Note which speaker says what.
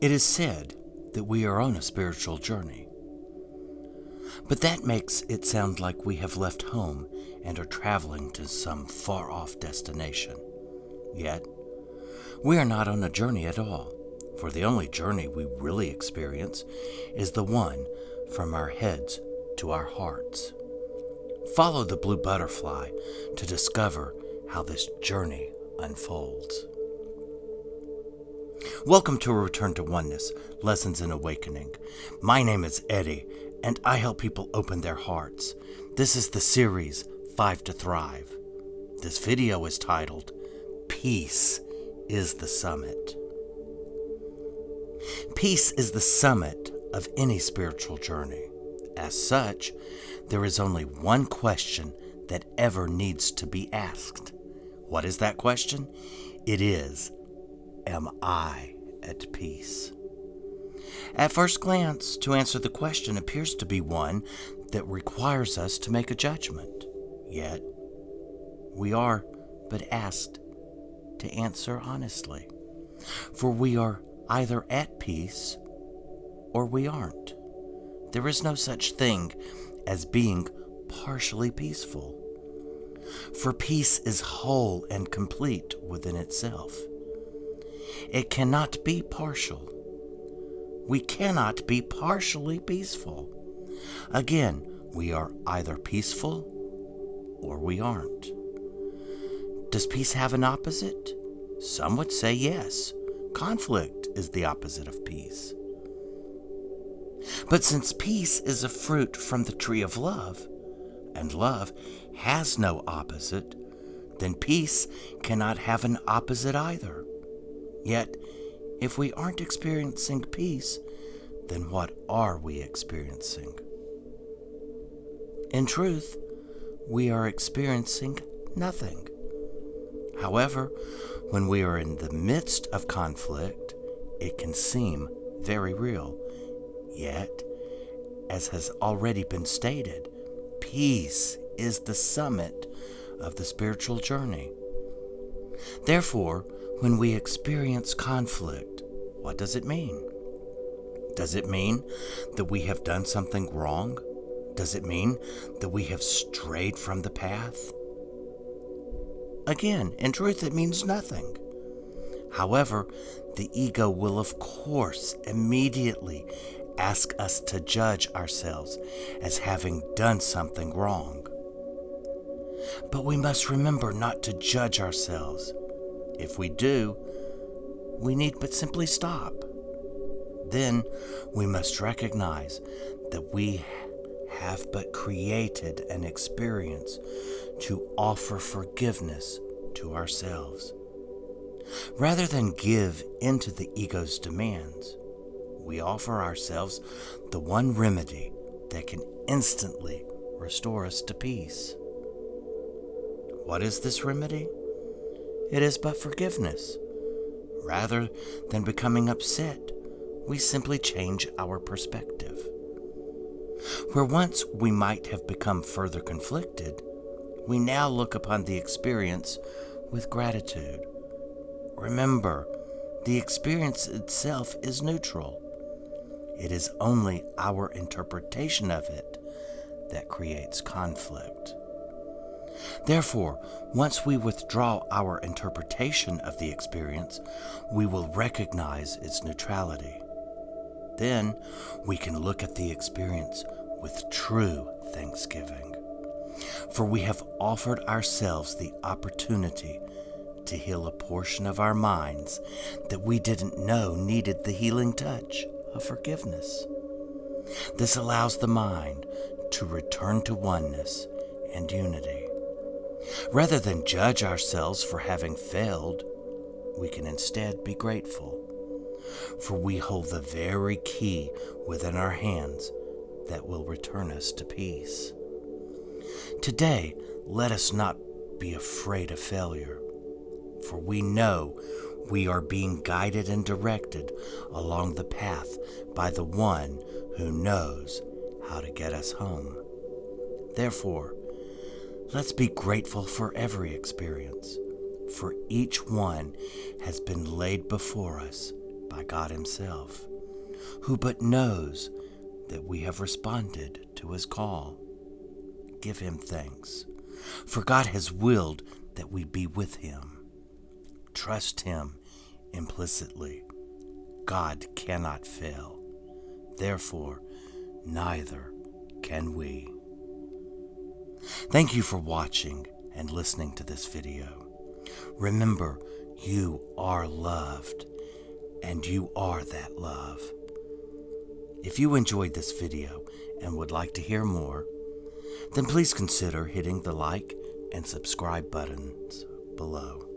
Speaker 1: It is said that we are on a spiritual journey, but that makes it sound like we have left home and are traveling to some far-off destination. Yet, we are not on a journey at all, for the only journey we really experience is the one from our heads to our hearts. Follow the blue butterfly to discover how this journey unfolds. Welcome to a Return to Oneness, Lessons in Awakening. My name is Eddie, and I help people open their hearts. This is the series 5 to Thrive. This video is titled, Peace is the Summit. Peace is the summit of any spiritual journey. As such, there is only one question that ever needs to be asked. What is that question? It is, am I at peace? At first glance, to answer the question appears to be one that requires us to make a judgment. Yet, we are but asked to answer honestly. For we are either at peace or we aren't. There is no such thing as being partially peaceful. For peace is whole and complete within itself. It cannot be partial. We cannot be partially peaceful. Again, we are either peaceful or we aren't. Does peace have an opposite? Some would say yes. Conflict is the opposite of peace. But since peace is a fruit from the tree of love, and love has no opposite, then peace cannot have an opposite either. Yet, if we aren't experiencing peace, then what are we experiencing? In truth, we are experiencing nothing. However, when we are in the midst of conflict, it can seem very real. Yet, as has already been stated, peace is the summit of the spiritual journey. Therefore, when we experience conflict, what does it mean? Does it mean that we have done something wrong? Does it mean that we have strayed from the path? Again, in truth, it means nothing. However, the ego will of course immediately ask us to judge ourselves as having done something wrong. But we must remember not to judge ourselves. If we do, we need but simply stop. Then we must recognize that we have but created an experience to offer forgiveness to ourselves. Rather than give into the ego's demands, we offer ourselves the one remedy that can instantly restore us to peace. What is this remedy? It is but forgiveness. Rather than becoming upset, we simply change our perspective. Where once we might have become further conflicted, we now look upon the experience with gratitude. Remember, the experience itself is neutral. It is only our interpretation of it that creates conflict. Therefore, once we withdraw our interpretation of the experience, we will recognize its neutrality. Then we can look at the experience with true thanksgiving. For we have offered ourselves the opportunity to heal a portion of our minds that we didn't know needed the healing touch of forgiveness. This allows the mind to return to oneness and unity. Rather than judge ourselves for having failed, we can instead be grateful, for we hold the very key within our hands that will return us to peace. Today, let us not be afraid of failure, for we know we are being guided and directed along the path by the one who knows how to get us home. Therefore, let's be grateful for every experience, for each one has been laid before us by God Himself, who but knows that we have responded to His call. Give Him thanks, for God has willed that we be with Him. Trust Him implicitly. God cannot fail. Therefore, neither can we. Thank you for watching and listening to this video. Remember, you are loved, and you are that love. If you enjoyed this video and would like to hear more, then please consider hitting the like and subscribe buttons below.